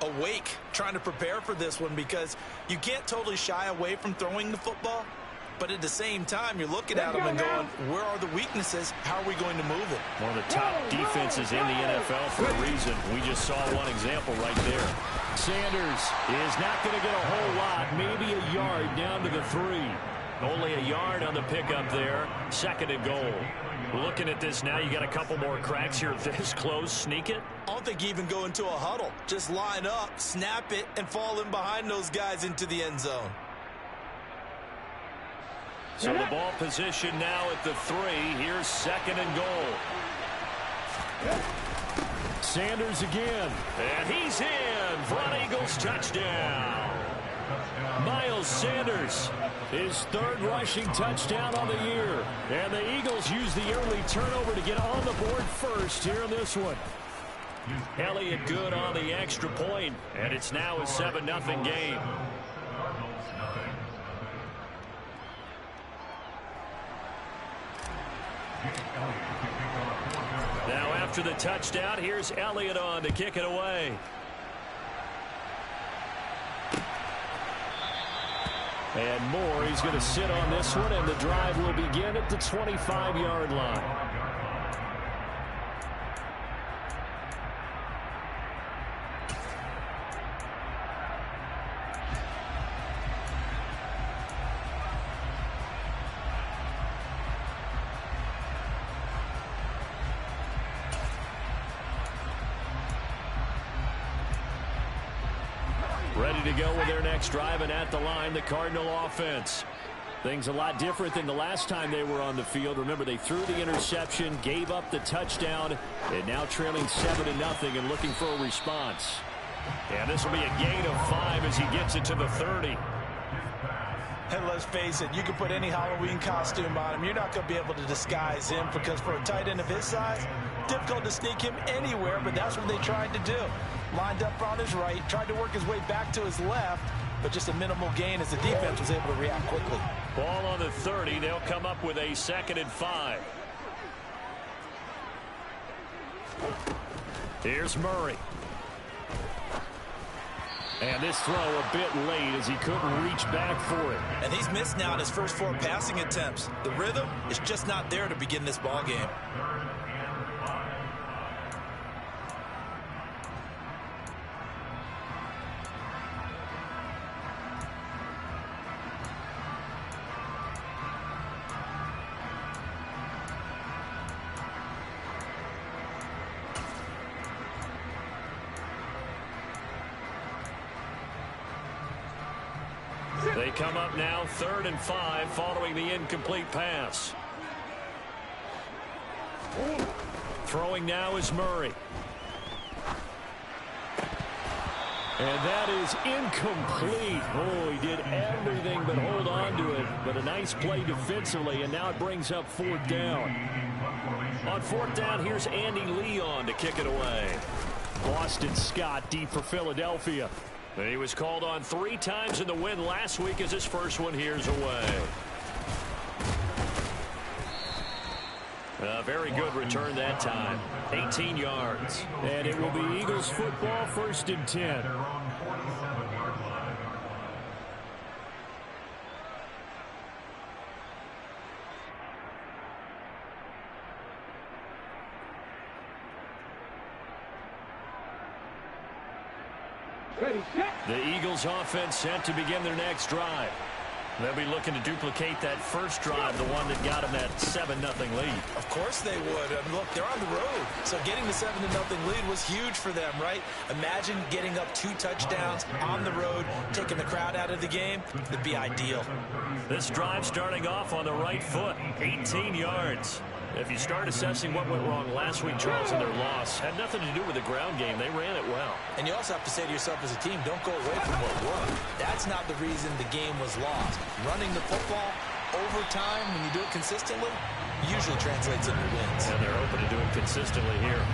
awake, trying to prepare for this one, because you can't totally shy away from throwing the football. But at the same time, you're looking at them and going, where are the weaknesses? How are we going to move it? One of the top defenses in the NFL for a reason. We just saw one example right there. Sanders is not going to get a whole lot, maybe a yard down to the 3. Only a yard on the pickup there. 2nd and goal. Looking at this now, you got a couple more cracks here this close. Sneak it? I don't think you even go into a huddle. Just line up, snap it, and fall in behind those guys into the end zone. So the ball position now at the 3. Here's 2nd and goal. Sanders again. And he's in for an Eagles touchdown. Miles Sanders, his 3rd rushing touchdown on the year. And the Eagles use the early turnover to get on the board first here in this one. Elliott good on the extra point, and it's now a 7-0 game. Now after the touchdown, here's Elliott on to kick it away. And Moore, he's going to sit on this one, and the drive will begin at the 25-yard line. Ready to go with their next drive, and at the line, the Cardinal offense. Things a lot different than the last time they were on the field. Remember, they threw the interception, gave up the touchdown, and now trailing 7-0 and looking for a response. And this will be a gain of 5 as he gets it to the 30. And let's face it, you can put any Halloween costume on him. You're not going to be able to disguise him, because for a tight end of his size, difficult to sneak him anywhere, but that's what they tried to do. Lined up on his right, tried to work his way back to his left, but just a minimal gain as the defense was able to react quickly. Ball on the 30. They'll come up with a 2nd and 5. Here's Murray. And this throw a bit late as he couldn't reach back for it. And he's missed now in his first 4 passing attempts. The rhythm is just not there to begin this ball game. They come up now 3rd and 5 following the incomplete pass. Throwing now is Murray. And that is incomplete. Oh, he did everything but hold on to it. But a nice play defensively, and now it brings up 4th down. On 4th down, here's Andy Leon to kick it away. Boston Scott deep for Philadelphia. And he was called on 3 times in the win last week as his first one here's away. A very good return that time. 18 yards. And it will be Eagles football, 1st and 10. The Eagles offense set to begin their next drive. They'll be looking to duplicate that first drive, the one that got them that 7-0 lead. Of course they would. I mean, look, they're on the road. So getting the 7-0 lead was huge for them, right? Imagine getting up 2 touchdowns on the road, taking the crowd out of the game. It'd be ideal. This drive starting off on the right foot, 18 yards. If you start assessing what went wrong last week, Charles, in their loss, had nothing to do with the ground game. They ran it well. And you also have to say to yourself as a team, don't go away from what worked. That's not the reason the game was lost. Running the football over time, when you do it consistently, usually translates into wins. And they're open to do it consistently here.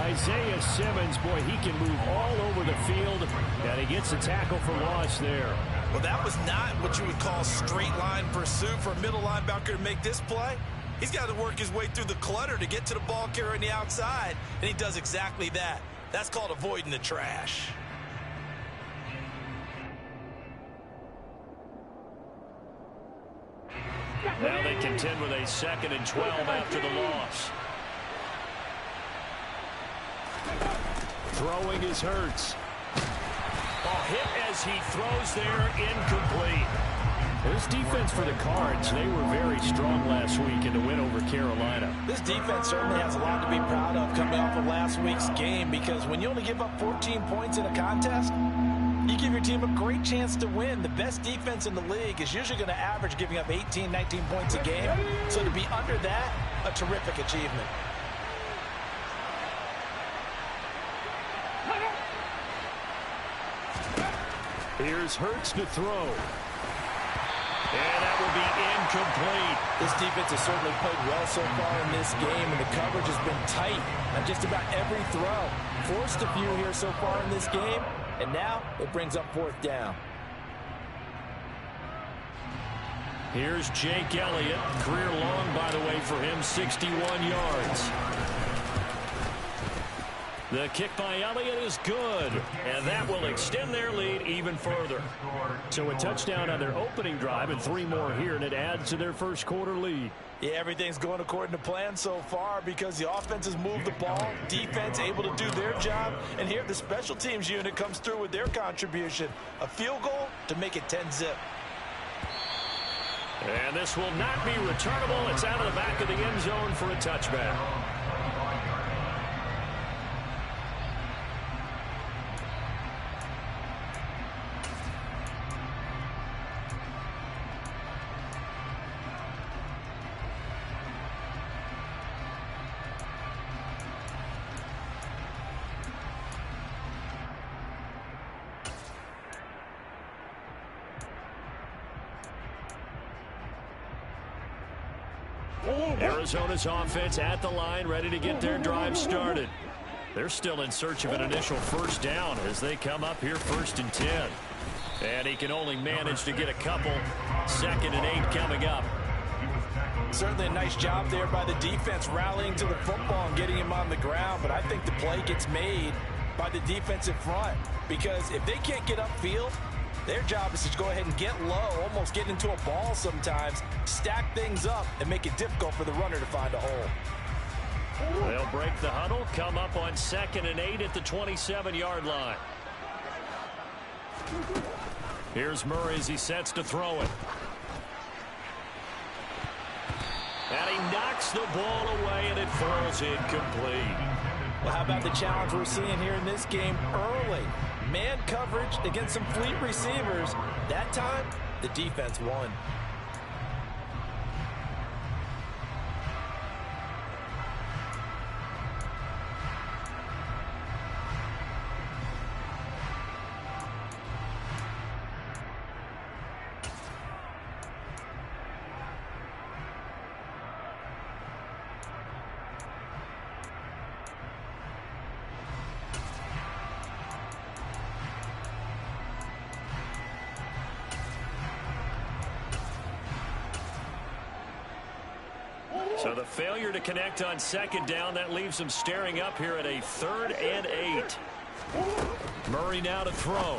Isaiah Simmons, boy, he can move all over the field, and he gets a tackle for loss there. Well, that was not what you would call straight line pursuit for a middle linebacker to make this play. He's got to work his way through the clutter to get to the ball carrier on the outside, and he does exactly that. That's called avoiding the trash. contend with a 2nd and 12 after the loss. Throwing is Hurts. Hit as he throws there, incomplete. This defense for the Cards, they were very strong last week in the win over Carolina. This defense certainly has a lot to be proud of coming off of last week's game, because when you only give up 14 points in a contest, you give your team a great chance to win. The best defense in the league is usually going to average giving up 18, 19 points a game. So to be under that, a terrific achievement. Here's Hurts to throw. And that will be incomplete. This defense has certainly played well so far in this game, and the coverage has been tight on just about every throw. Forced a few here so far in this game, and now it brings up 4th down. Here's Jake Elliott. Career long, by the way, for him, 61 yards. The kick by Elliott is good, and that will extend their lead even further. So a touchdown on their opening drive and 3 more here, and it adds to their first quarter lead. Yeah, everything's going according to plan so far because the offense has moved the ball, defense able to do their job, and here the special teams unit comes through with their contribution. A field goal to make it 10-zip. And this will not be returnable. It's out of the back of the end zone for a touchback. Arizona's offense at the line, ready to get their drive started. They're still in search of an initial 1st down as they come up here 1st and 10. And he can only manage to get a couple. 2nd and 8 coming up. Certainly a nice job there by the defense rallying to the football and getting him on the ground, but I think the play gets made by the defensive front, because if they can't get upfield, their job is to go ahead and get low, almost get into a ball sometimes, stack things up, and make it difficult for the runner to find a hole. They'll break the huddle, come up on 2nd and 8 at the 27-yard line. Here's Murray as he sets to throw it. And he knocks the ball away, and it falls incomplete. Well, how about the challenge we're seeing here in this game early? Man coverage against some fleet receivers. That time, the defense won. So the failure to connect on 2nd down, that leaves them staring up here at a 3rd and 8. Murray now to throw.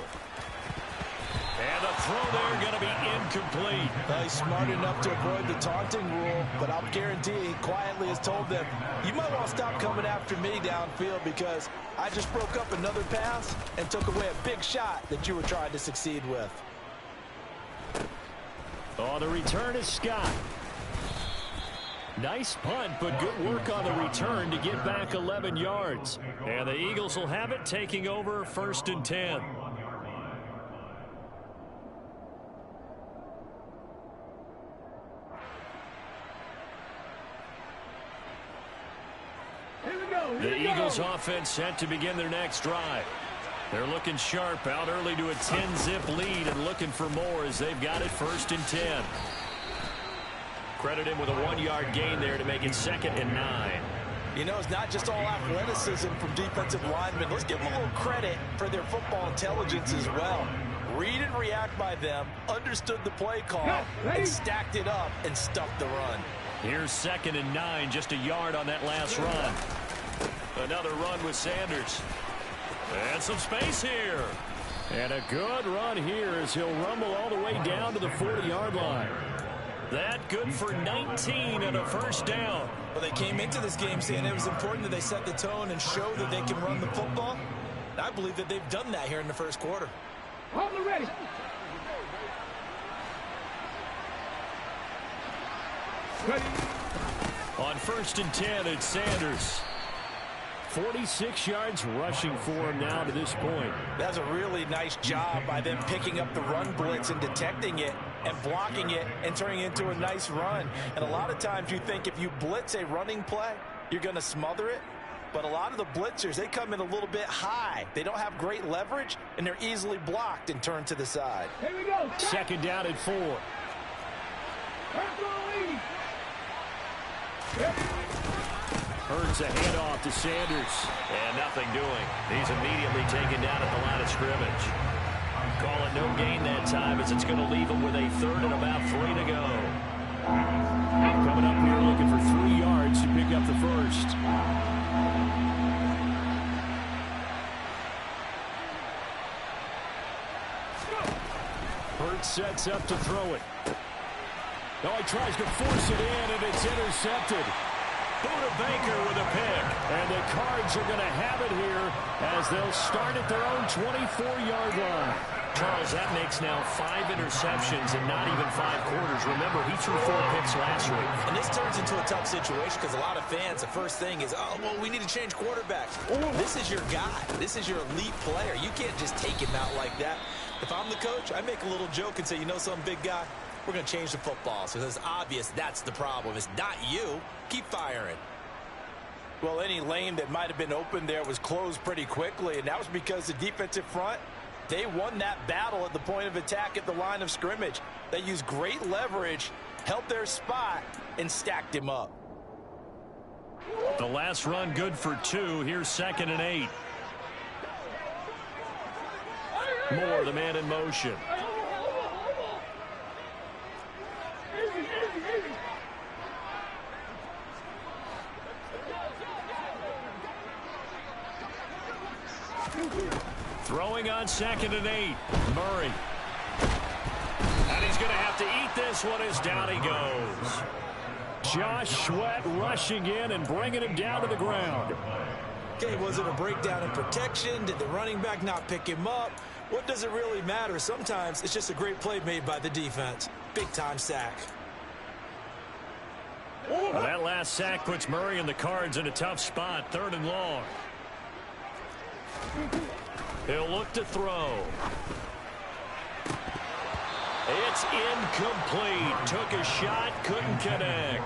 And the throw there going to be incomplete. He's smart enough to avoid the taunting rule, but I'll guarantee he quietly has told them, you might want to stop coming after me downfield because I just broke up another pass and took away a big shot that you were trying to succeed with. Oh, the return is Scott. Nice punt, but good work on the return to get back 11 yards. And the Eagles will have it, taking over 1st and 10. The Eagles offense set to begin their next drive. They're looking sharp, out early to a 10-zip lead and looking for more as they've got it 1st and 10. Credit him with a 1-yard gain there to make it 2nd and 9. You know, it's not just all athleticism from defensive linemen. Let's give them a little credit for their football intelligence as well. Read and react by them, understood the play call, and stacked it up and stuffed the run. Here's 2nd and 9, just a yard on that last run. Another run with Sanders. And some space here. And a good run here as he'll rumble all the way down to the 40-yard line. That good for 19 and a first down. Well, they came into this game saying it was important that they set the tone and show that they can run the football. And I believe that they've done that here in the first quarter. Ready. On 1st and 10, it's Sanders. 46 yards rushing for him now to this point. That's a really nice job by them picking up the run blitz and detecting it and blocking it and turning it into a nice run. And a lot of times you think if you blitz a running play, you're going to smother it. But a lot of the blitzers, they come in a little bit high. They don't have great leverage, and they're easily blocked and turned to the side. Here we go. Second down at 4. Hurts a handoff to Sanders. And nothing doing. He's immediately taken down at the line of scrimmage. Call it no gain that time as it's going to leave him with a 3rd and about 3 to go. Coming up here looking for 3 yards to pick up the first. Hurts sets up to throw it. Oh, he tries to force it in, and it's intercepted. Buda Baker with a pick. And the Cards are going to have it here as they'll start at their own 24-yard line. Charles, that makes now 5 interceptions in not even 5 quarters. Remember, he threw 4 picks last week. And this turns into a tough situation because a lot of fans, the first thing is, oh, well, we need to change quarterbacks. This is your guy. This is your elite player. You can't just take him out like that. If I'm the coach, I make a little joke and say, you know something, big guy? We're going to change the football. So it's obvious that's the problem. It's not you. Keep firing. Well, any lane that might have been open there was closed pretty quickly, and that was because the defensive front, they won that battle at the point of attack at the line of scrimmage. They used great leverage, held their spot, and stacked him up. The last run good for 2. Here's 2nd and 8. Moore, the man in motion. Throwing on 2nd and 8. Murray. And he's going to have to eat this one as down he goes. Josh Sweat rushing in and bringing him down to the ground. Okay, was it a breakdown in protection? Did the running back not pick him up? What does it really matter? Sometimes it's just a great play made by the defense. Big-time sack. Well, that last sack puts Murray and the Cards in a tough spot. 3rd and long. He'll look to throw. It's incomplete. Took a shot, couldn't connect.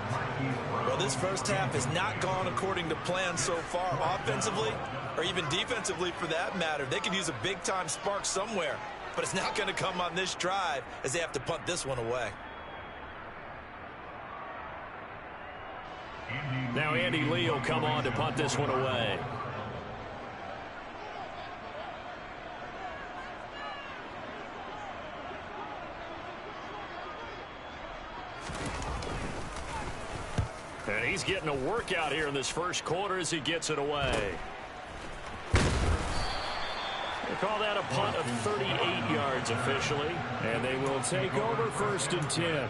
Well, this first half has not gone according to plan so far offensively, or even defensively for that matter. They could use a big-time spark somewhere, but it's not going to come on this drive as they have to punt this one away. Now Andy Lee will come on to punt this one away. And he's getting a workout here in this first quarter as he gets it away. They call that a punt of 38 yards officially. And they will take over 1st and 10.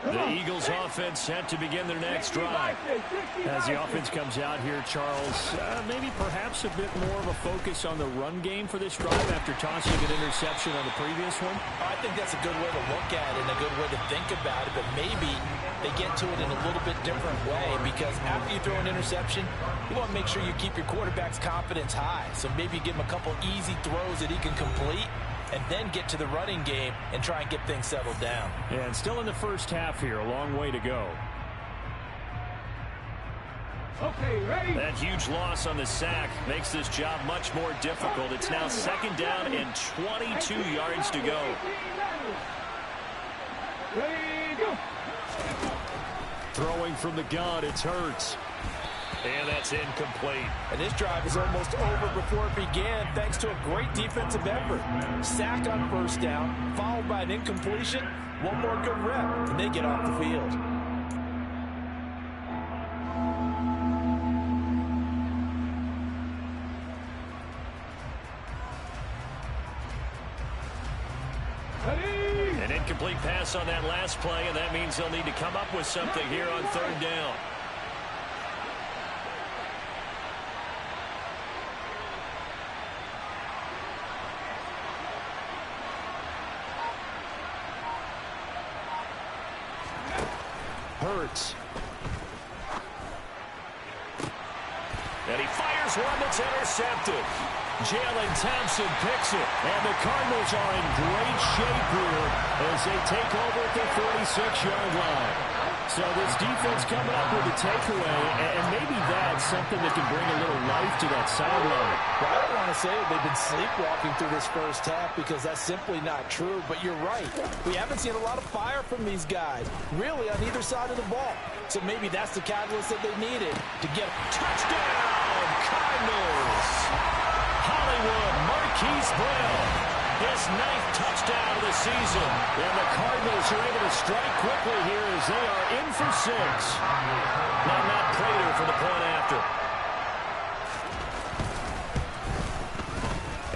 The Eagles offense set to begin their next drive. As the offense comes out here, Charles, maybe perhaps a bit more of a focus on the run game for this drive after tossing an interception on the previous one? I think that's a good way to look at it and a good way to think about it, but maybe they get to it in a little bit different way because after you throw an interception, you want to make sure you keep your quarterback's confidence high. So maybe give him a couple easy throws that he can complete and then get to the running game and try and get things settled down. And still in the first half here, a long way to go. Okay, ready? That huge loss on the sack makes this job much more difficult. It's now 2nd down and 22 yards to go. Ready, go. Throwing from the gun, it's Hurts. And that's incomplete. And this drive is almost over before it began thanks to a great defensive effort. Sack on first down, followed by an incompletion. One more good rep, and they get off the field. An incomplete pass on that last play, and that means they'll need to come up with something here on third down. Hurts. And he fires one that's intercepted. Jalen Thompson picks it. And the Cardinals are in great shape here as they take over at their 46-yard line. So this defense coming up with a takeaway, and maybe that's something that can bring a little life to that sideline. Well, I don't want to say that they've been sleepwalking through this first half because that's simply not true, but you're right. We haven't seen a lot of fire from these guys, really on either side of the ball. So maybe that's the catalyst that they needed to get a touchdown, Cardinals. Hollywood Marquise Brown. His 9th touchdown of the season. And the Cardinals are able to strike quickly here as they are in for 6. Now Matt Prater for the point after.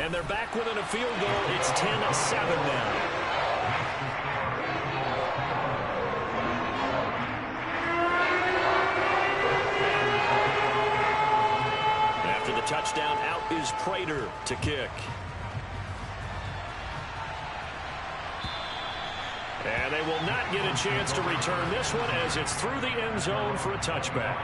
And they're back within a field goal. It's 10-7 now. After the touchdown, out is Prater to kick. And they will not get a chance to return this one as it's through the end zone for a touchback.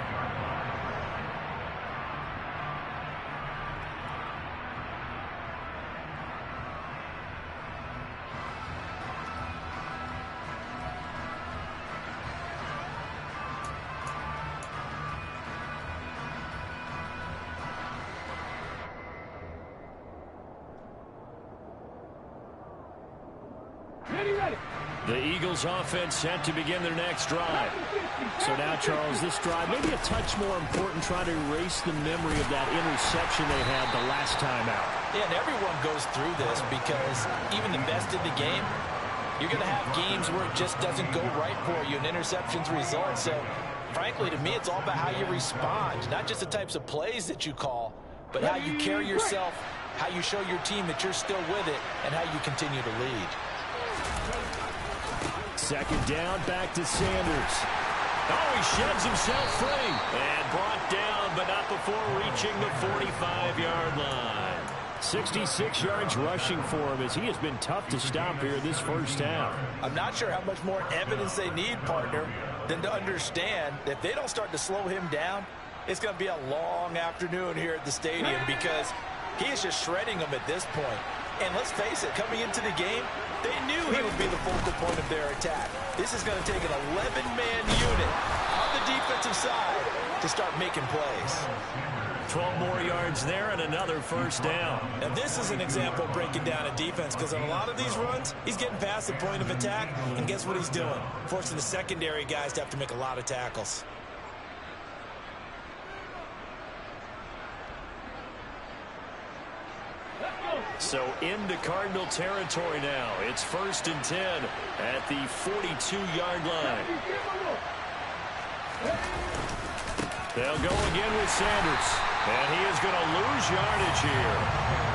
The Eagles offense set to begin their next drive. So now, Charles, this drive maybe a touch more important, trying to erase the memory of that interception they had the last time out. Yeah, and everyone goes through this because even the best in the game, you're going to have games where it just doesn't go right for you, and interceptions result. So, frankly, to me, it's all about how you respond, not just the types of plays that you call, but how you carry yourself, how you show your team that you're still with it, and how you continue to lead. Second down, back to Sanders. Oh, he sheds himself free. And brought down, but not before reaching the 45-yard line. 66 yards rushing for him as he has been tough to stop here this first half. I'm not sure how much more evidence they need, partner, than to understand that if they don't start to slow him down, it's going to be a long afternoon here at the stadium because he is just shredding them at this point. And let's face it, coming into the game, they knew he would be the focal point of their attack. This is going to take an 11-man unit on the defensive side to start making plays. 12 more yards there and another first down. Now this is an example of breaking down a defense because on a lot of these runs, he's getting past the point of attack, and guess what he's doing? Forcing the secondary guys to have to make a lot of tackles. So into Cardinal territory now. It's 1st and 10 at the 42-yard line. They'll go again with Sanders. And he is going to lose yardage here.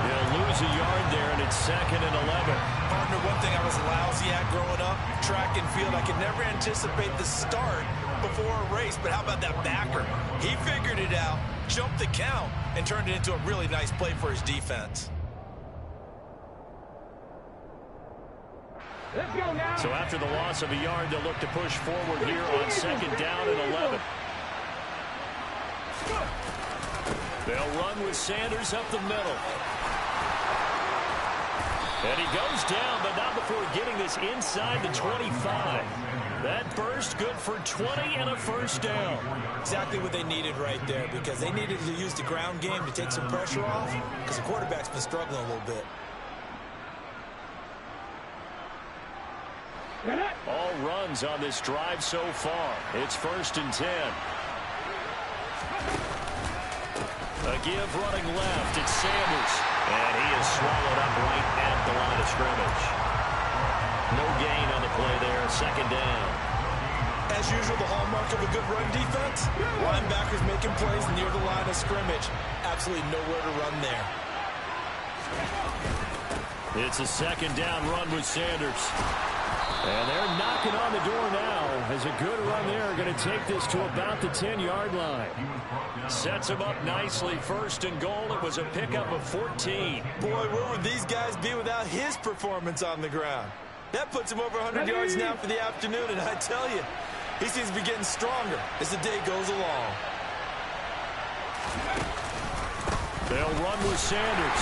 He'll lose a yard there, and it's 2nd and 11. Partner, one thing I was lousy at growing up, track and field, I could never anticipate the start before a race, but how about that backer? He figured it out, jumped the count, and turned it into a really nice play for his defense. Let's go now. So after the loss of a yard, they'll look to push forward here on 2nd down and 11. They'll run with Sanders up the middle. And he goes down, but not before getting this inside the 25. That burst good for 20 and a first down. Exactly what they needed right there because they needed to use the ground game to take some pressure off because the quarterback's been struggling a little bit. All runs on this drive so far. It's 1st and 10. A give running left. It's Sanders. And he is swallowed up right at the line of scrimmage. No gain on the play there. Second down. As usual, the hallmark of a good run defense, linebackers making plays near the line of scrimmage. Absolutely nowhere to run there. It's a second down run with Sanders. And they're knocking on the door now as a good run there going to take this to about the 10-yard line. Sets him up nicely. First and goal. It was a pickup of 14. Boy, where would these guys be without his performance on the ground? That puts him over 100 yards now for the afternoon, and I tell you, he seems to be getting stronger as the day goes along. They'll run with Sanders.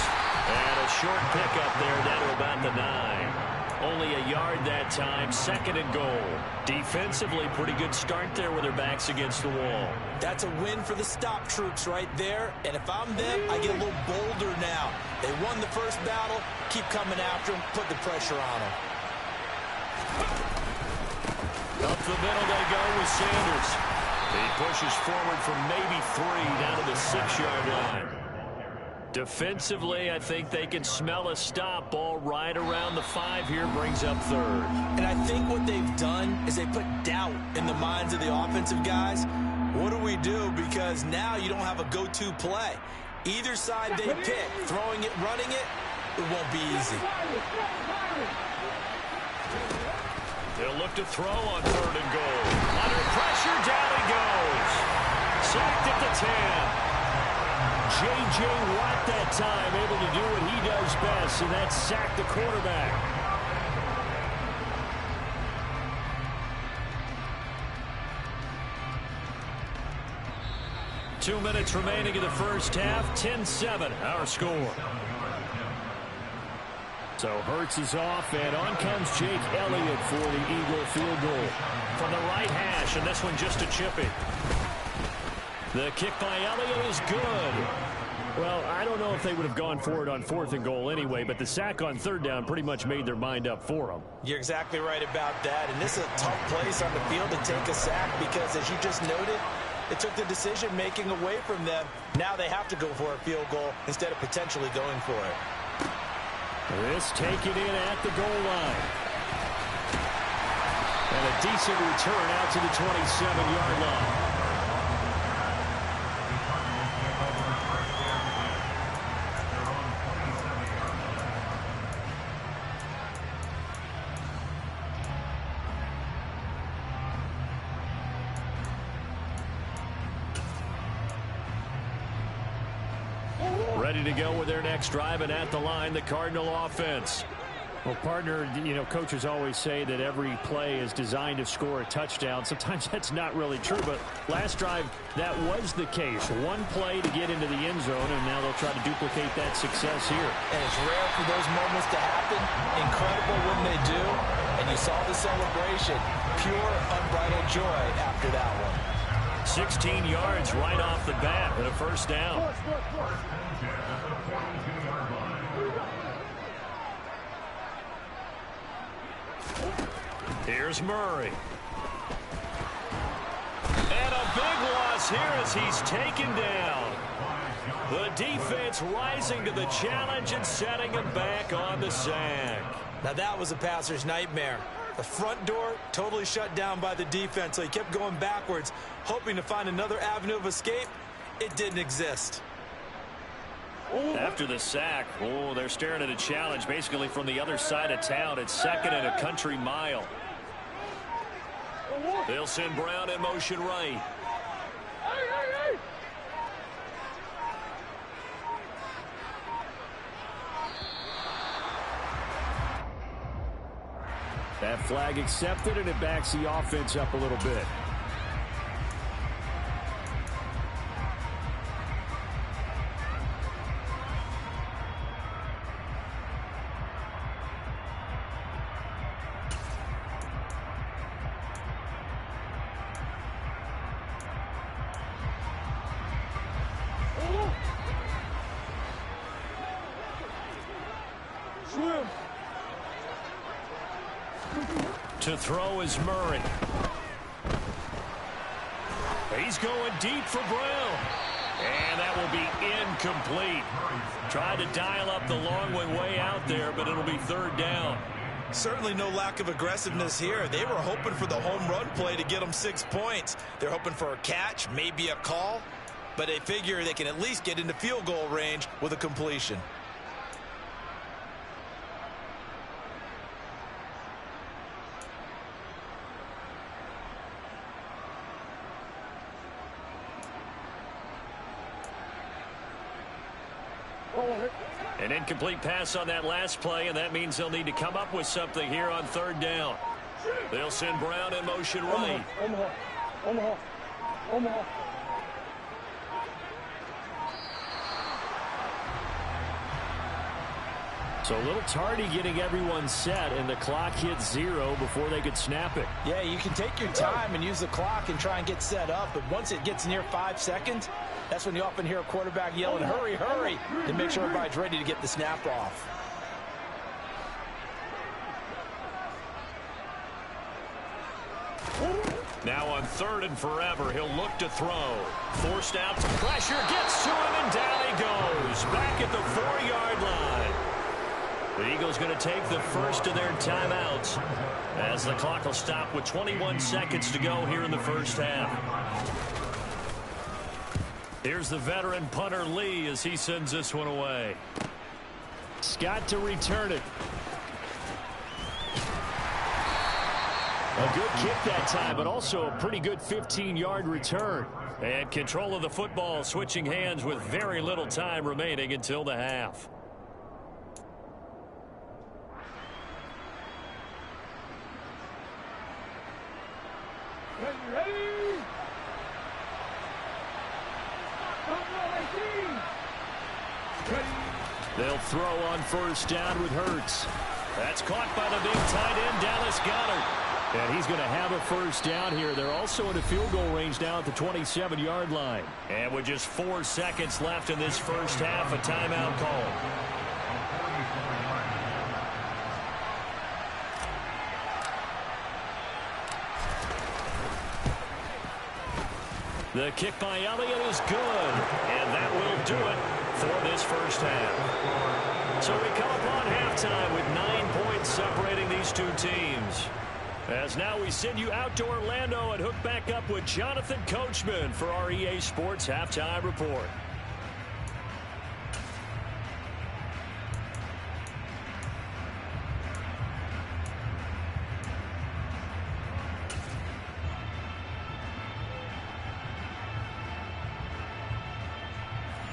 And a short pickup there down to about the 9. Only a yard that time. Second and goal. Defensively, pretty good start there with their backs against the wall. That's a win for the stop troops right there. And if I'm them, I get a little bolder now. They won the first battle. Keep coming after them. Put the pressure on them. Up the middle they go with Sanders. He pushes forward from maybe 3 down to the 6-yard line. Defensively, I think they can smell a stop. Ball right around the 5 here, brings up third. And I think what they've done is they put doubt in the minds of the offensive guys. What do we do? Because now you don't have a go-to play. Either side they pick, throwing it, running it, it won't be easy. They'll look to throw on third and goal. Under pressure, down he goes. Sacked at the 10. J.J. Watt that time able to do what he does best, and that's sack the quarterback. Two minutes remaining in the first half. 10-7, our score. So Hurts is off, and on comes Jake Elliott for the Eagle field goal. From the right hash, and this one just a chippy. The kick by Elliott is good. Well, I don't know if they would have gone for it on fourth and goal anyway, but the sack on third down pretty much made their mind up for them. You're exactly right about that, and this is a tough place on the field to take a sack because, as you just noted, it took the decision-making away from them. Now they have to go for a field goal instead of potentially going for it. This taken in at the goal line. And a decent return out to the 27-yard line. Ready to go with their next drive, and at the line, the Cardinal offense. Well, partner, you know, coaches always say that every play is designed to score a touchdown. Sometimes that's not really true, but last drive, that was the case. One play to get into the end zone, and now they'll try to duplicate that success here. And it's rare for those moments to happen. Incredible when they do. And you saw the celebration. Pure, unbridled joy after that one. 16 yards right off the bat and a first down. Here's Murray. And a big loss here as he's taken down. The defense rising to the challenge and setting him back on the sack. Now that was a passer's nightmare. The front door totally shut down by the defense, so he kept going backwards, hoping to find another avenue of escape. It didn't exist. After the sack, they're staring at a challenge basically from the other side of town. It's second and a country mile. They'll send Brown in motion right. That flag accepted, and it backs the offense up a little bit. To throw is Murray. He's going deep for Brown. And that will be incomplete. Tried to dial up the long one way out there, but it'll be third down. Certainly no lack of aggressiveness here. They were hoping for the home run play to get them 6 points. They're hoping for a catch, maybe a call, but they figure they can at least get into field goal range with a completion. An incomplete pass on that last play, and that means they'll need to come up with something here on third down. They'll send Brown in motion right. Omaha. So a little tardy getting everyone set, and the clock hits 0 before they could snap it. Yeah, you can take your time and use the clock and try and get set up, but once it gets near 5 seconds, that's when you often hear a quarterback yelling, hurry, hurry, to make sure everybody's ready to get the snap off. Now on third and forever, he'll look to throw. Forced out to pressure, gets to him, and down he goes. Back at the 4-yard line. The Eagles going to take the first of their timeouts as the clock will stop with 21 seconds to go here in the first half. Here's the veteran punter Lee as he sends this one away. Scott to return it. A good kick that time, but also a pretty good 15-yard return. And control of the football switching hands with very little time remaining until the half. Ready? They'll throw on first down with Hurts. That's caught by the big tight end, Dallas Goedert. And he's going to have a first down here. They're also in a field goal range now at the 27-yard line. And with just 4 seconds left in this first half, a timeout call. The kick by Elliott is good, and that will do it for this first half. So we come upon halftime with 9 points separating these two teams. As now we send you out to Orlando and hook back up with Jonathan Coachman for our EA Sports Halftime Report.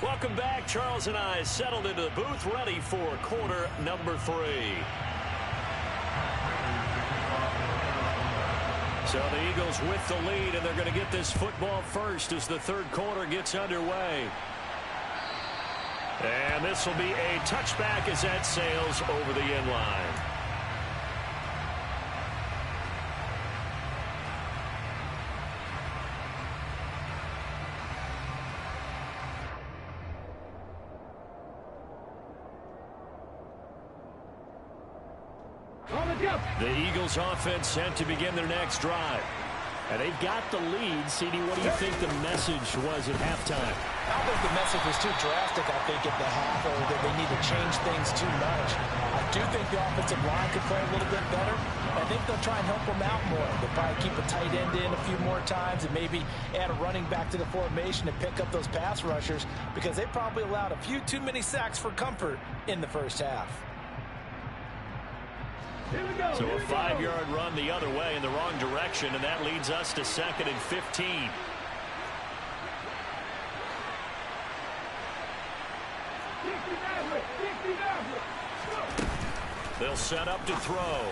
Welcome back. Charles and I settled into the booth ready for quarter number 3. So the Eagles with the lead, and they're going to get this football first as the third quarter gets underway. And this will be a touchback as that sails over the end line. The Eagles offense set to begin their next drive. And they've got the lead. CD, what do you think the message was at halftime? I don't think the message was too drastic, I think, at the half, or that they need to change things too much. I do think the offensive line could play a little bit better. I think they'll try and help them out more. They'll probably keep a tight end in a few more times and maybe add a running back to the formation and pick up those pass rushers, because they probably allowed a few too many sacks for comfort in the first half. So a 5-yard run the other way in the wrong direction, and that leads us to 2nd and 15. They'll set up to throw.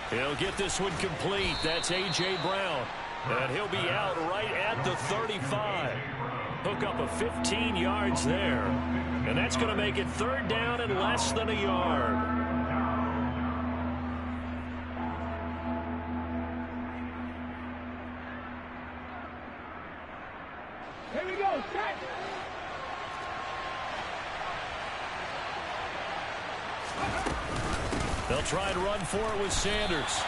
He'll get this one complete. That's A.J. Brown. And he'll be out right at the 35. Hook up a 15 yards there. And that's going to make it third down and less than a yard. Here we go, set. They'll try and run for it with Sanders.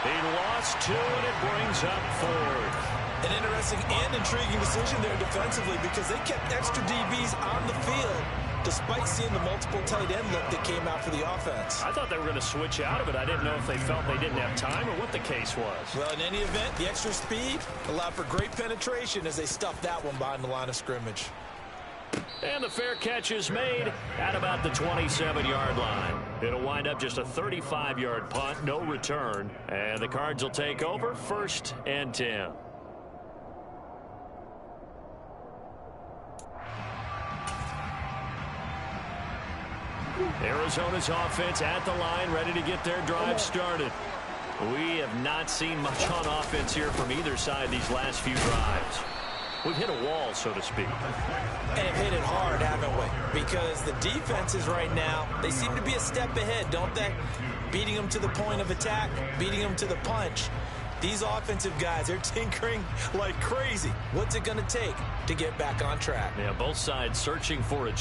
He lost 2, and it brings up 4th. An interesting and intriguing decision there defensively because they kept extra DBs on the field despite seeing the multiple tight end look that came out for the offense. I thought they were going to switch out of it. I didn't know if they felt they didn't have time or what the case was. Well, in any event, the extra speed allowed for great penetration as they stuffed that one behind the line of scrimmage. And the fair catch is made at about the 27-yard line. It'll wind up just a 35-yard punt, no return. And the Cards will take over 1st and 10. Arizona's offense at the line, ready to get their drive started. We have not seen much on offense here from either side these last few drives. We've hit a wall, so to speak. And hit it hard, haven't we? Because the defenses right now, they seem to be a step ahead, don't they? Beating them to the point of attack, beating them to the punch. These offensive guys, they're tinkering like crazy. What's it going to take to get back on track? Yeah, both sides searching for a...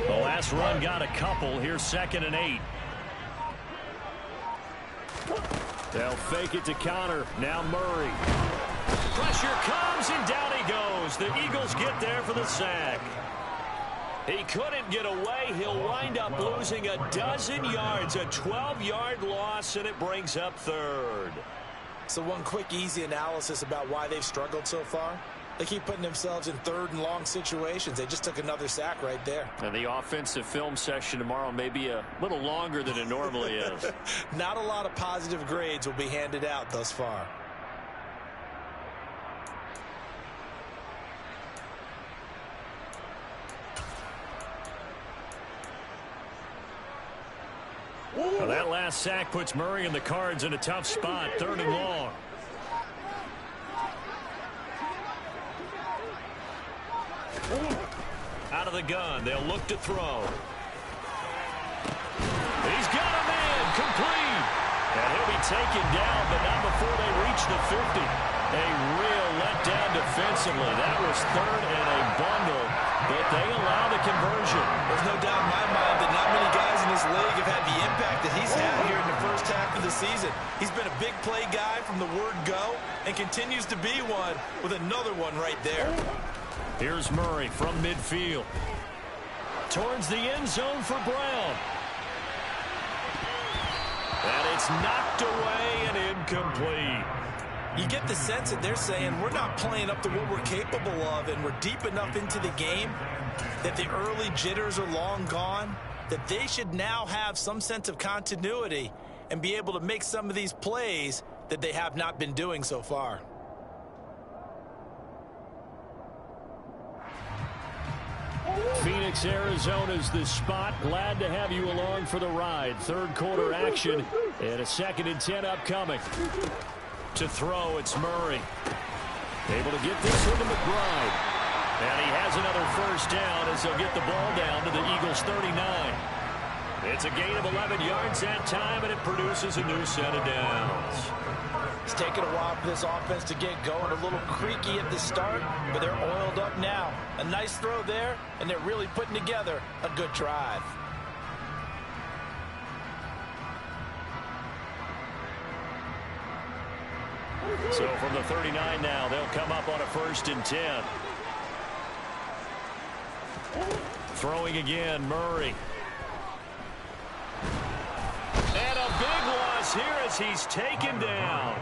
Last run got a couple. Here's 2nd and 8. They'll fake it to counter. Now Murray. Pressure comes and down he goes. The Eagles get there for the sack. He couldn't get away. He'll wind up losing a dozen yards. A 12-yard loss, and it brings up 3rd. So one quick, easy analysis about why they've struggled so far. They keep putting themselves in 3rd and long situations. They just took another sack right there. And the offensive film session tomorrow may be a little longer than it normally is. Not a lot of positive grades will be handed out thus far. Well, that last sack puts Murray and the Cards in a tough spot. 3rd and long. Out of the gun. They'll look to throw. He's got a man. Complete. And he'll be taken down, but not before they reach the 50. A real letdown defensively. That was 3rd and a bundle, but they allow the conversion. There's no doubt in my mind that not many guys in this league have had the impact that he's had here in the first half of the season. He's been a big play guy from the word go and continues to be one with another one right there. Here's Murray from midfield. Towards the end zone for Brown. And it's knocked away and incomplete. You get the sense that they're saying we're not playing up to what we're capable of, and we're deep enough into the game that the early jitters are long gone, that they should now have some sense of continuity and be able to make some of these plays that they have not been doing so far. Phoenix, Arizona's the spot. Glad to have you along for the ride. 3rd quarter action and a 2nd and 10 upcoming. To throw, it's Murray. Able to get this into McBride. And he has another 1st down as they'll get the ball down to the Eagles' 39. It's a gain of 11 yards that time, and it produces a new set of downs. It's taken a while for this offense to get going. A little creaky at the start, but they're oiled up now. A nice throw there, and they're really putting together a good drive. So from the 39 now, they'll come up on a 1st and 10. Throwing again, Murray. And a big loss here as he's taken down.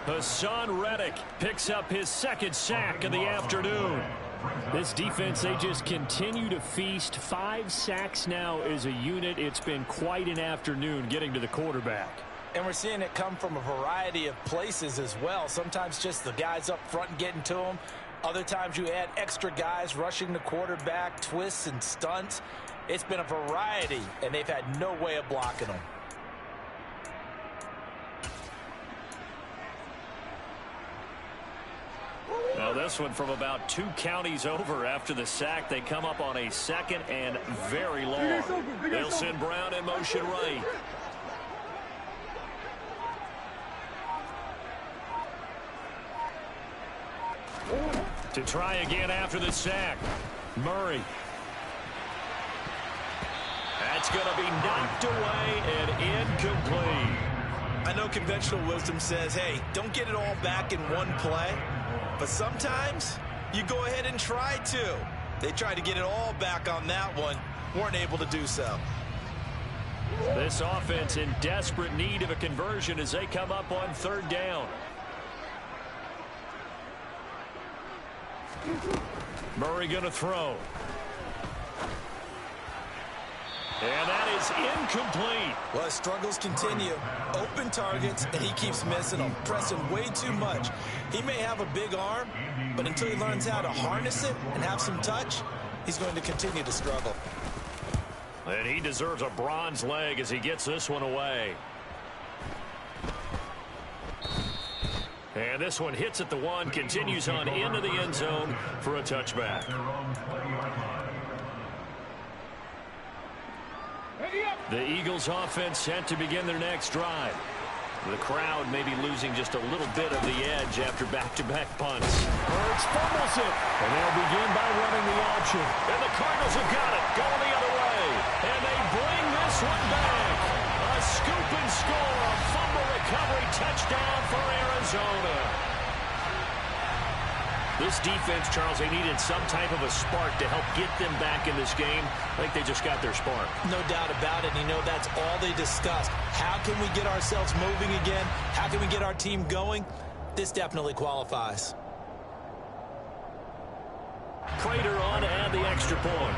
Hassan Reddick picks up his 2nd sack of the afternoon. This defense, they just continue to feast. 5 sacks now as a unit. It's been quite an afternoon getting to the quarterback. And we're seeing it come from a variety of places as well. Sometimes just the guys up front and getting to them. Other times you add extra guys rushing the quarterback, twists and stunts. It's been a variety, and they've had no way of blocking them. Now this one from about 2 counties over after the sack. They come up on a 2nd and very long. They'll send Brown in motion right. To try again after the sack. Murray. That's going to be knocked away and incomplete. I know conventional wisdom says, hey, don't get it all back in one play. But sometimes you go ahead and try to. They tried to get it all back on that one. Weren't able to do so. This offense in desperate need of a conversion as they come up on 3rd down. Murray going to throw. And that is incomplete. Well, his struggles continue. Open targets, and he keeps missing them, pressing way too much. He may have a big arm, but until he learns how to harness it and have some touch, he's going to continue to struggle. And he deserves a bronze leg as he gets this one away. And this one hits at the 1, continues on into the end zone for a touchback. The Eagles offense set to begin their next drive. The crowd may be losing just a little bit of the edge after back-to-back punts. Hurts fumbles it, and they'll begin by running the option. And the Cardinals have got it, going the other way. And they bring this one back. A scoop and score, a fumble recovery touchdown for Arizona. This defense, Charles, they needed some type of a spark to help get them back in this game. I think they just got their spark. No doubt about it. You know, that's all they discussed. How can we get ourselves moving again? How can we get our team going? This definitely qualifies. Prater on to add the extra point.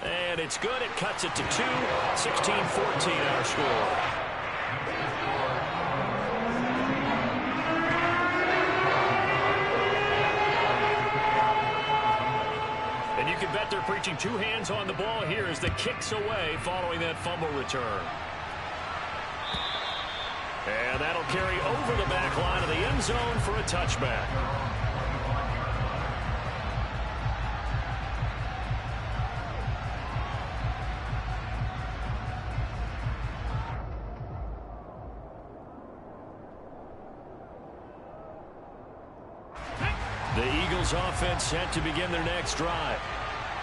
And it's good. It cuts it to 2. 16-14 our score. And you can bet they're preaching 2 hands on the ball here as the kick's away following that fumble return. And that'll carry over the back line of the end zone for a touchback. The Eagles offense set to begin their next drive.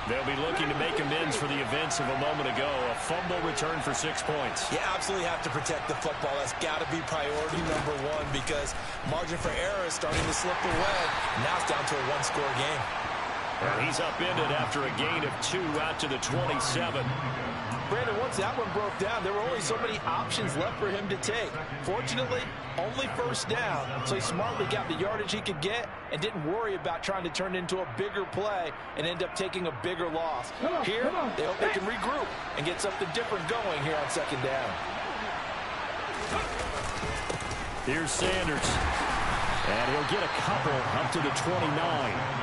They'll be looking to make amends for the events of a moment ago. A fumble return for 6 points. You absolutely have to protect the football. That's got to be priority number 1 because margin for error is starting to slip away. Now it's down to a 1-score game. And he's upended after a gain of 2 out to the 27. Brandon, once that one broke down, there were only so many options left for him to take. Fortunately, only 1st down, so he smartly got the yardage he could get and didn't worry about trying to turn it into a bigger play and end up taking a bigger loss. Here, they hope they can regroup and get something different going here on 2nd down. Here's Sanders. And he'll get a couple up to the 29.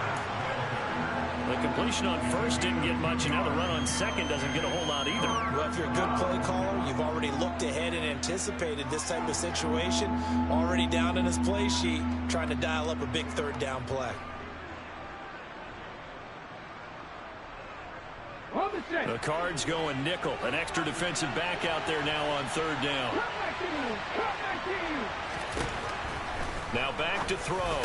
The completion on 1st didn't get much, and now the run on 2nd doesn't get a whole lot either. Well, if you're a good play caller, you've already looked ahead and anticipated this type of situation. Already down in his play sheet, trying to dial up a big 3rd down play. The Cards going nickel. An extra defensive back out there now on 3rd down. Now back to throw.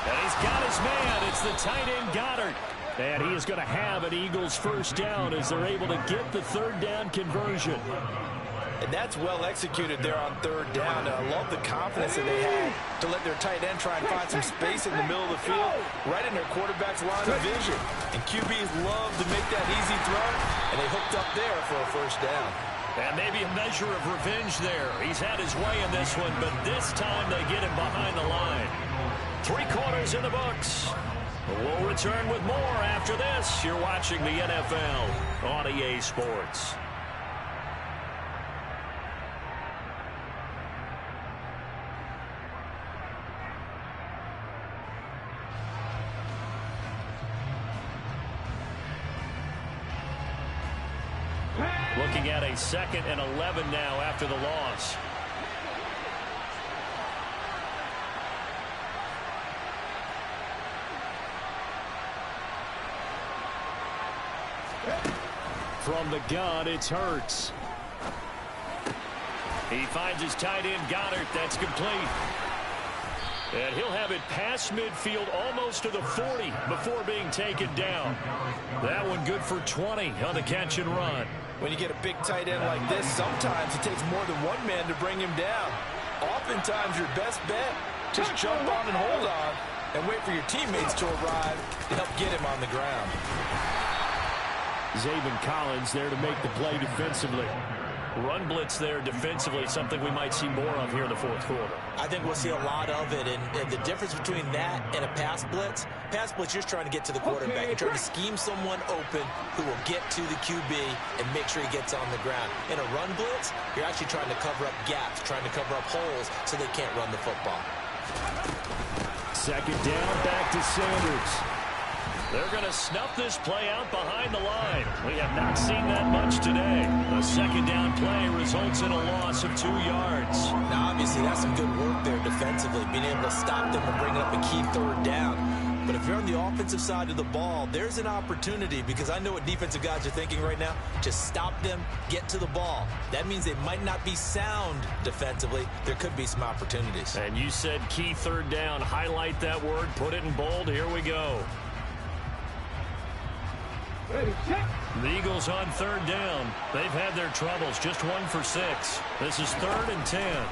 And he's got his man. It's the tight end, Goddard. And he is going to have an Eagles 1st down as they're able to get the 3rd down conversion. And that's well executed there on 3rd down. I love the confidence that they had to let their tight end try and find some space in the middle of the field, right in their quarterback's line of vision. And QBs love to make that easy throw, and they hooked up there for a 1st down. And maybe a measure of revenge there. He's had his way in this one, but this time they get him behind the line. 3 quarters in the books. We'll return with more after this. You're watching the NFL on EA Sports. Looking at a 2nd and 11 now after the loss. From the gun, it's Hurts. He finds his tight end, Goddard. That's complete. And he'll have it past midfield almost to the 40 before being taken down. That one good for 20 on the catch and run. When you get a big tight end like this, sometimes it takes more than one man to bring him down. Oftentimes, your best bet, just jump on and hold on and wait for your teammates to arrive to help get him on the ground. Zaven Collins there to make the play defensively. Run blitz there defensively, something we might see more of here in the 4th quarter. I think we'll see a lot of it, and the difference between that and a pass blitz, you're just trying to get to the quarterback. You're trying to scheme someone open who will get to the QB and make sure he gets on the ground. In a run blitz, you're actually trying to cover up gaps, trying to cover up holes so they can't run the football. 2nd down, back to Sanders. They're going to snuff this play out behind the line. We have not seen that much today. A 2nd down play results in a loss of 2 yards. Now, obviously, that's some good work there defensively, being able to stop them and bring up a key 3rd down. But if you're on the offensive side of the ball, there's an opportunity, because I know what defensive guys are thinking right now. Just stop them, get to the ball. That means they might not be sound defensively. There could be some opportunities. And you said key 3rd down. Highlight that word, put it in bold. Here we go. The Eagles on 3rd down. They've had their troubles. Just 1 for 6. This is 3rd and 10.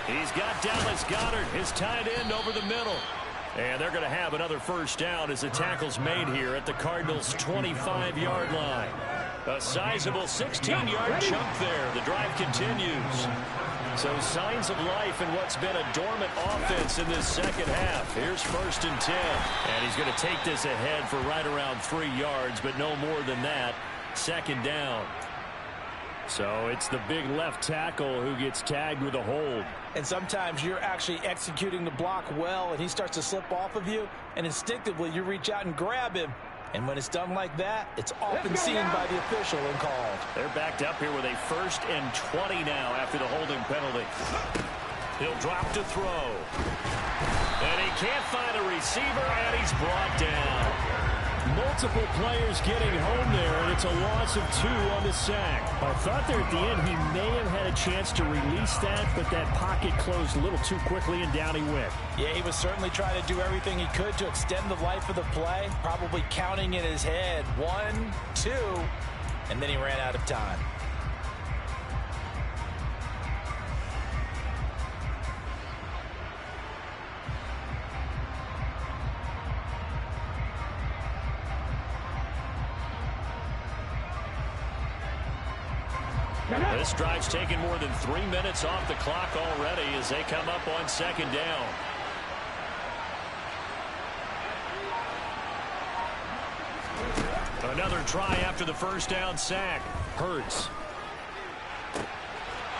He's got Dallas Goedert, his tight end, over the middle. And they're going to have another 1st down as the tackle's made here at the Cardinals' 25-yard line. A sizable 16-yard chunk there. The drive continues. So signs of life in what's been a dormant offense in this 2nd half. Here's 1st and 10. And he's going to take this ahead for right around 3 yards, but no more than that. 2nd down. So it's the big left tackle who gets tagged with a hold. And sometimes you're actually executing the block well, and he starts to slip off of you, and instinctively you reach out and grab him. And when it's done like that, it's often seen by the official and called. They're backed up here with a 1st and 20 now after the holding penalty. He'll drop to throw. And he can't find a receiver, and he's brought down. Multiple players getting home there, and it's a loss of 2 on the sack. I thought there at the end he may have had a chance to release that, but that pocket closed a little too quickly, and down he went. Yeah, he was certainly trying to do everything he could to extend the life of the play, probably counting in his head 1, 2, and then he ran out of time. This drive's taken more than 3 minutes off the clock already as they come up on 2nd down. Another try after the 1st down sack. Hurts.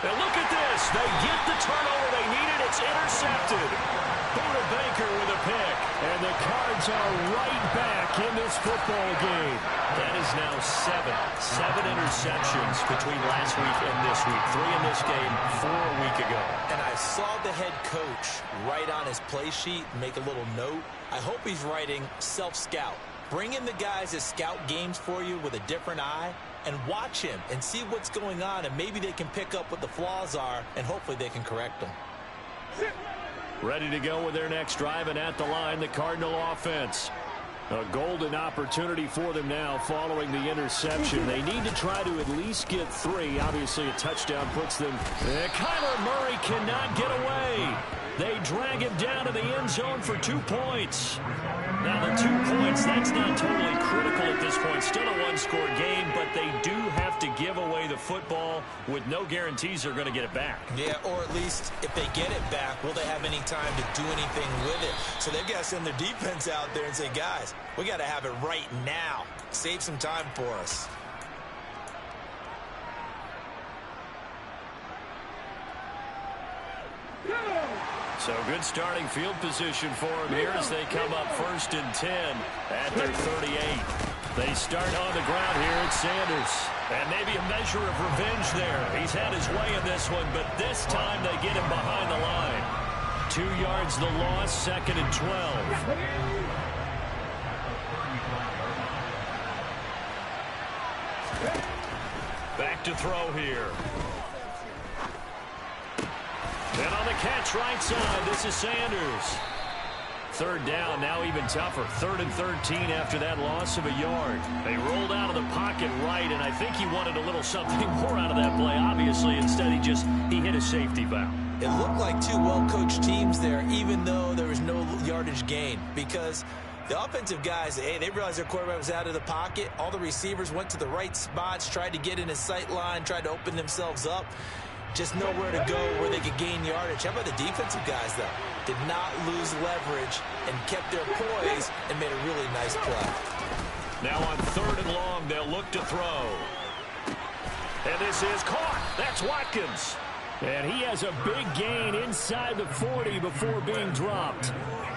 And look at this. They get the turnover they needed. It's intercepted. Buda Baker with a pick. And the Cards are right back in this football game. That is now 7 interceptions between last week and this week. 3 in this game, 4 a week ago. And I saw the head coach write on his play sheet, make a little note. I hope he's writing self-scout. Bring in the guys that scout games for you with a different eye and watch him and see what's going on, and maybe they can pick up what the flaws are, and hopefully they can correct them. Ready to go with their next drive, and at the line, the Cardinal offense. A golden opportunity for them now following the interception. They need to try to at least get 3. Obviously, a touchdown puts them. Kyler Murray cannot get away. They drag him down to the end zone for 2 points. Now, the 2 points, that's not totally critical at this point. Still a one-score game, but they do have to give away the football with no guarantees they're going to get it back. Yeah, or at least if they get it back, will they have any time to do anything with it? So they've got to send their defense out there and say, guys, we got to have it right now. Save some time for us. So good starting field position for him here as they come up 1st and 10 at their 38. They start on the ground here at Sanders. And maybe a measure of revenge there. He's had his way in this one, but this time they get him behind the line. 2 yards the loss, 2nd and 12. Back to throw here. And on the catch right side, this is Sanders. 3rd down, now even tougher. 3rd and 13 after that loss of a yard. They rolled out of the pocket right, and I think he wanted a little something more out of that play. Obviously, instead he hit a safety valve. It looked like two well-coached teams there, even though there was no yardage gain, because the offensive guys, hey, they realized their quarterback was out of the pocket. All the receivers went to the right spots, tried to get in his sight line, tried to open themselves up. Just nowhere to go where they could gain yardage. How about the defensive guys, though? Did not lose leverage and kept their poise and made a really nice play. Now on 3rd and long, they'll look to throw. And this is caught. That's Watkins. And he has a big gain inside the 40 before being dropped.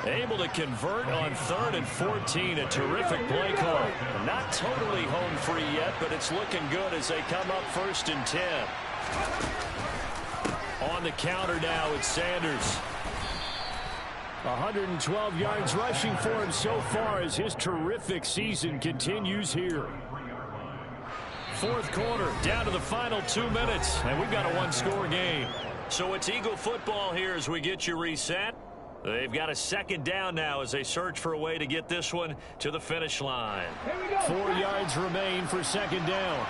Able to convert on 3rd and 14. A terrific play call. Not totally home free yet, but it's looking good as they come up 1st and 10. On the counter now, it's Sanders. 112 yards rushing for him so far as his terrific season continues here. 4th quarter, down to the final 2 minutes, and we've got a 1-score game. So it's Eagle football here as we get you reset. They've got a 2nd down now as they search for a way to get this one to the finish line. 4 yards remain for 2nd down.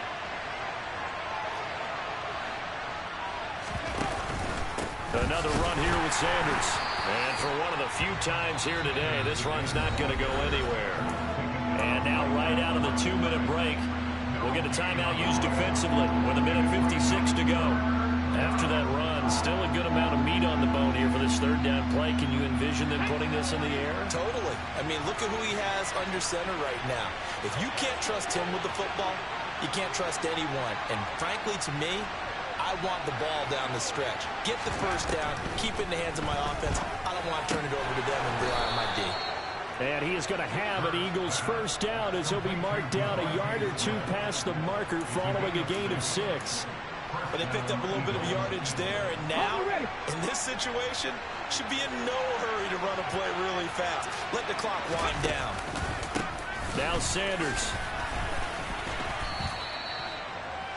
Another run here with Sanders. And for one of the few times here today, this run's not going to go anywhere. And now right out of the 2-minute break, we'll get a timeout used defensively with 1:56 to go. After that run, still a good amount of meat on the bone here for this 3rd down play. Can you envision them putting this in the air? Totally. I mean, look at who he has under center right now. If you can't trust him with the football, you can't trust anyone. And frankly, to me, I want the ball down the stretch. Get the 1st down, keep it in the hands of my offense. I don't want to turn it over to them and rely on my D. And he is going to have an Eagles 1st down as he'll be marked down a yard or 2 past the marker following a gain of 6. But they picked up a little bit of yardage there, and now, in this situation, should be in no hurry to run a play really fast. Let the clock wind down. Now Sanders.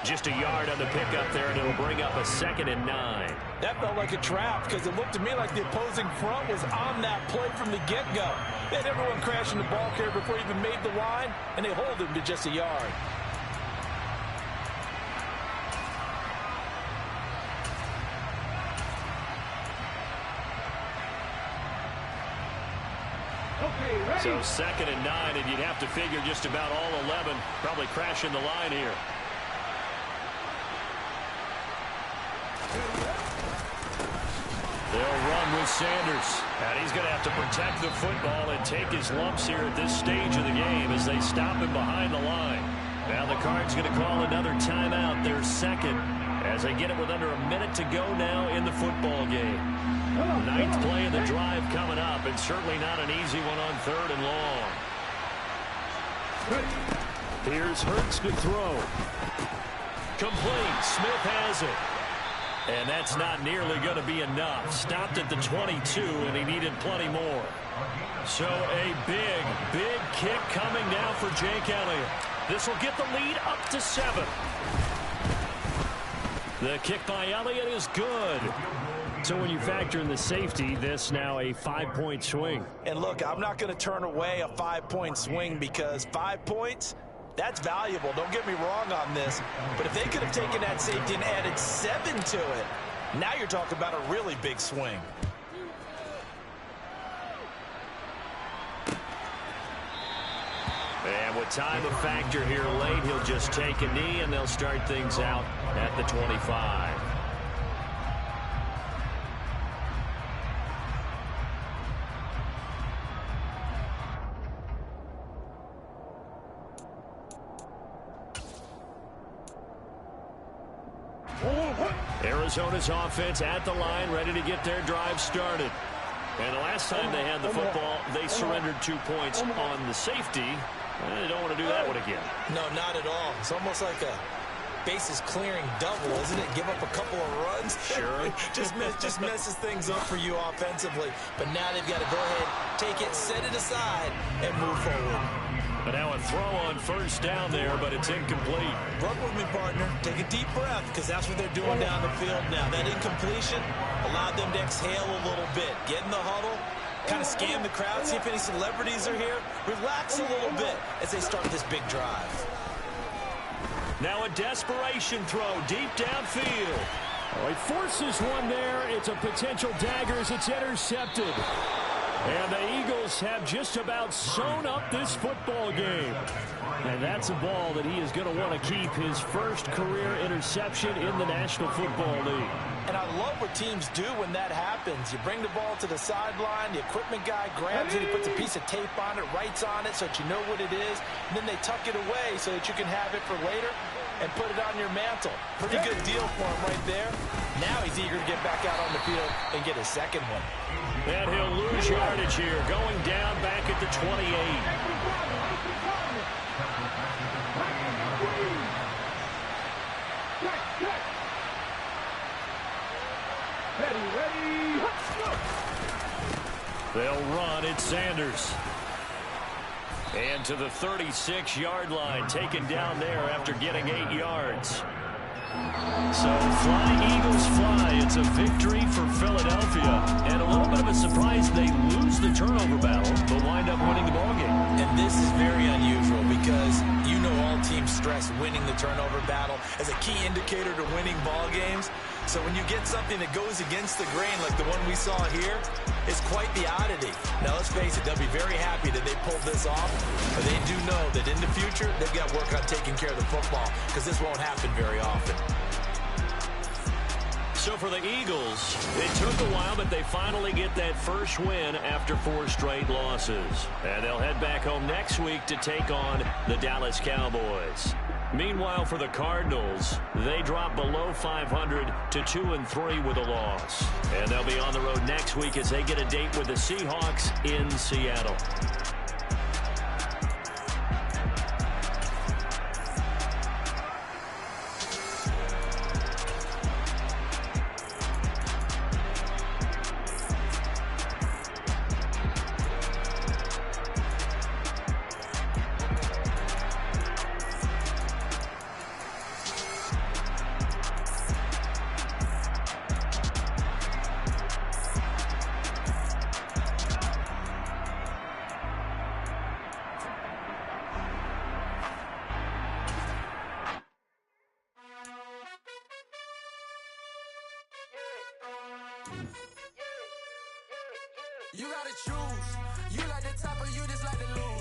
Just a yard on the pickup there, and it'll bring up a 2nd and 9. That felt like a trap because it looked to me like the opposing front was on that play from the get-go. They had everyone crashing the ball carrier before he even made the line, and they hold him to just a yard. So 2nd and 9, and you'd have to figure just about all 11 probably crashing the line here. They'll run with Sanders. And he's going to have to protect the football and take his lumps here at this stage of the game as they stop him behind the line. Now the Cards going to call another timeout, their 2nd, as they get it with under a minute to go now in the football game. 9th play of the drive coming up, and certainly not an easy one on 3rd and long. Here's Hurts to throw. Complete. Smith has it. And that's not nearly going to be enough. Stopped at the 22, and he needed plenty more. So a big kick coming now for Jake Elliott. This will get the lead up to 7. The kick by Elliott is good. So when you factor in the safety, this now a 5-point swing. And look, I'm not going to turn away a 5-point swing because 5 points, that's valuable. Don't get me wrong on this. But if they could have taken that safety and added 7 to it, now you're talking about a really big swing. And with time a factor here late, he'll just take a knee, and they'll start things out at the 25. Arizona's offense at the line, ready to get their drive started. And the last time they had the football, they surrendered 2 points on the safety. They don't want to do that one again. No, not at all. It's almost like a bases clearing double, isn't it? Give up a couple of runs. Sure. just messes things up for you offensively. But now they've got to go ahead, take it, set it aside, and move forward. But now a throw on first down there, but it's incomplete. Run with me, partner. Take a deep breath, because that's what they're doing down the field now. That incompletion allowed them to exhale a little bit. Get in the huddle, kind of scan the crowd, see if any celebrities are here. Relax a little bit as they start this big drive. Now a desperation throw deep downfield. Oh, he forces one there. It's a potential dagger as it's intercepted. And the Eagles have just about sewn up this football game. And that's a ball that he is going to want to keep, his first career interception in the National Football League. And I love what teams do when that happens. You bring the ball to the sideline, the equipment guy grabs it, he puts a piece of tape on it, writes on it so that you know what it is, and then they tuck it away so that you can have it for later and put it on your mantle. Pretty good deal for him right there. Now he's eager to get back out on the field and get his second one. And he'll lose yardage here, going down back at the 28. Ready, They'll run. It's Sanders. And to the 36-yard line, taken down there after getting 8 yards. So fly, Eagles fly. It's a victory for Philadelphia. And a little bit of a surprise, they lose the turnover battle, but wind up winning the ballgame. And this is very unusual because you know all teams stress winning the turnover battle as a key indicator to winning ball games. So when you get something that goes against the grain like the one we saw here, it's quite the oddity. Now, let's face it, they'll be very happy that they pulled this off, but they do know that in the future, they've got to work on taking care of the football because this won't happen very often. So for the Eagles, it took a while, but they finally get that first win after 4 straight losses. And they'll head back home next week to take on the Dallas Cowboys. Meanwhile, for the Cardinals, they drop below 500 to 2-3 with a loss. And they'll be on the road next week as they get a date with the Seahawks in Seattle. You gotta choose. You like the top or you just like the lose.